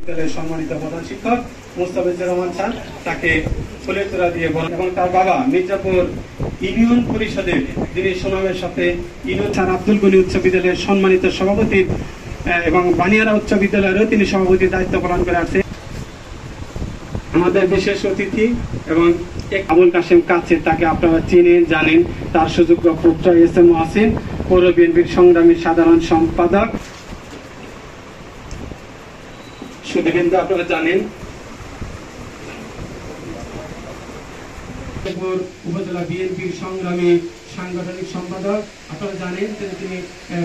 সম্মানিত প্রধান শিক্ষক মোস্তাফিজুর রহমান স্যার তাকে ফুলের তোড়া দিয়ে বলেন এবং তার বাবা মির্জাপুর ইউনিয়ন পরিষদের যিনি সুনামের সাথে ইউনিয়ন স্যার আব্দুল গনি উচ্চ বিদ্যালয়ের সম্মানিত সভাপতি এবং বানিয়ারা উচ্চ বিদ্যালয়েরও তিনি সভাপতির দায়িত্ব পালন করে আসছেন। আমাদের বিশেষ অতিথি এবং আবুল কাশেম কাছে তাকে আপনারা চিনেন জানেন, তার সুযোগ্য পুত্র এস এম মহসিন পৌর বিএনপির সংগ্রামী সাধারণ সম্পাদক। সুধীবৃন্দ আপনারা জানেন উপজেলা বিএনপির সংগ্রামী সাংগঠনিক সম্পাদক, আপনারা জানেন তিনি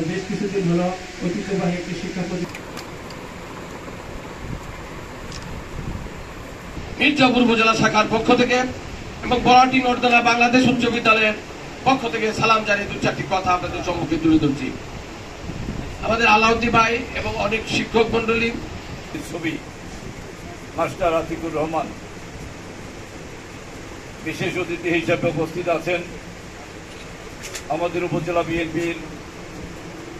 বেশ কিছুদিন হলো ঐতিহ্যবাহী একটি শিক্ষা প্রতিষ্ঠান মির্জাপুর উপজেলা শাখার পক্ষ থেকে এবং বরাটি নর্দলা বাংলাদেশ উচ্চ বিদ্যালয়ের পক্ষ থেকে সালাম জানিয়ে দু চারটি কথা আপনাদের সম্মুখে তুলে ধরছি। আমাদের আলাউদ্দিন ভাই এবং অনেক শিক্ষক মন্ডলী, ছবি মাস্টার আতিকুর রহমান বিশেষ অতিথি হিসেবে উপস্থিত আছেন। আমাদের উপজেলা বিএনপির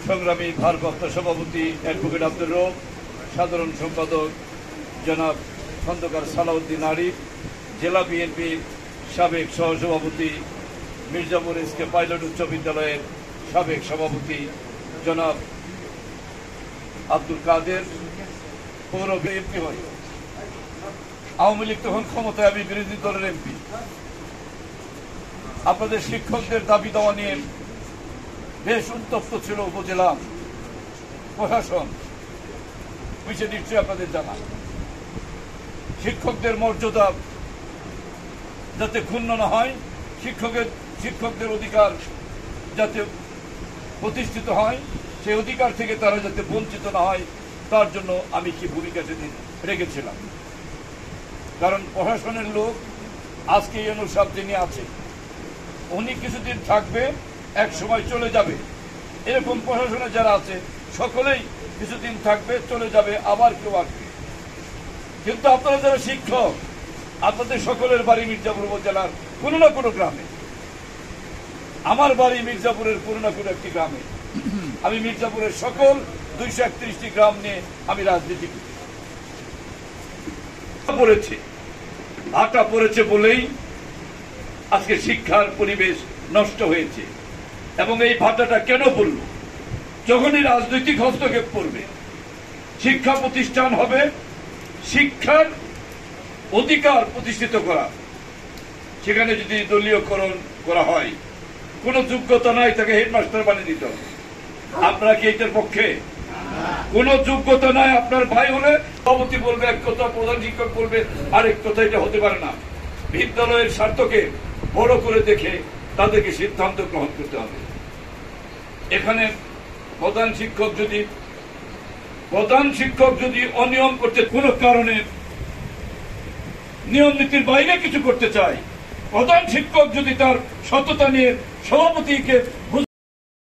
সংগ্রামী ভারপ্রাপ্ত সভাপতি অ্যাডভোকেট আব্দুর রউফ, সাধারণ সম্পাদক জনাব খন্দকার সালাউদ্দিন আরিফ, জেলা বিএনপির সাবেক সহসভাপতি মির্জাপুর এসকে পাইলট উচ্চ বিদ্যালয়ের সাবেক সভাপতি জনাব আব্দুল কাদের, পৌর এমপি হয়। আওয়ামী লীগ তখন ক্ষমতায়, আমি বিরোধী দলের এমপি। আপনাদের শিক্ষকদের দাবি দেওয়া নিয়ে বেশ উত্তপ্ত ছিল উপজেলা প্রশাসন, বিষয় নিশ্চয়ই আপনাদের জানা। শিক্ষকদের মর্যাদা যাতে ক্ষুণ্ণ না হয়, শিক্ষকদের অধিকার যাতে প্রতিষ্ঠিত হয়, সেই অধিকার থেকে তারা যাতে বঞ্চিত না হয়, তার জন্য আমি কি ভূমিকা সেদিন রেখেছিলাম। কারণ প্রশাসনের লোক আজকে ইউনুস সাহেব যিনি আছে, উনি কিছুদিন থাকবে, এক সময় চলে যাবে। এরকম প্রশাসনে যারা আছে সকলেই কিছুদিন থাকবে, চলে যাবে, আবার কেউ আসবে। কিন্তু আপনারা যারা শিক্ষক, আপনাদের সকলের বাড়ি মির্জাপুর উপজেলার কোনো না কোনো গ্রামে। আমার বাড়ি মির্জাপুরের কোনো না কোনো একটি গ্রামে। আমি মির্জাপুরের সকল 231টি গ্রাম নিয়ে আমি রাজনীতি করেছি। ভাটা পড়েছে বলেই আজকে শিক্ষার পরিবেশ নষ্ট হয়েছে। এবং এই ভাটাটা কেন পড়ল? যখনই রাজনৈতিক হস্তক্ষেপ করবে, শিক্ষা প্রতিষ্ঠান হবে শিক্ষার অধিকার প্রতিষ্ঠিত করা, সেখানে যদি দলীয়করণ করা হয়, কোন যোগ্যতা নাই তাকে হেডমাস্টার বানিয়ে দিতে হবে। আপনারা কি এটার পক্ষে? কোন যোগ্যতা নাই, আপনার ভাই হলে সভাপতি বলবে এক কথা, প্রধান শিক্ষক বলবে আরেক কথা। এটা হতে পারে না। বিদ্যালয়ের স্বার্থকে বড় করে দেখে তাদেরকে সিদ্ধান্ত গ্রহণ করতে হবে। এখানে প্রধান শিক্ষক যদি অনিয়ম করতে, কোন কারণে নিয়ম নীতির বাইরে কিছু করতে চায়, প্রধান শিক্ষক যদি তার সততা নিয়ে সভাপতিকে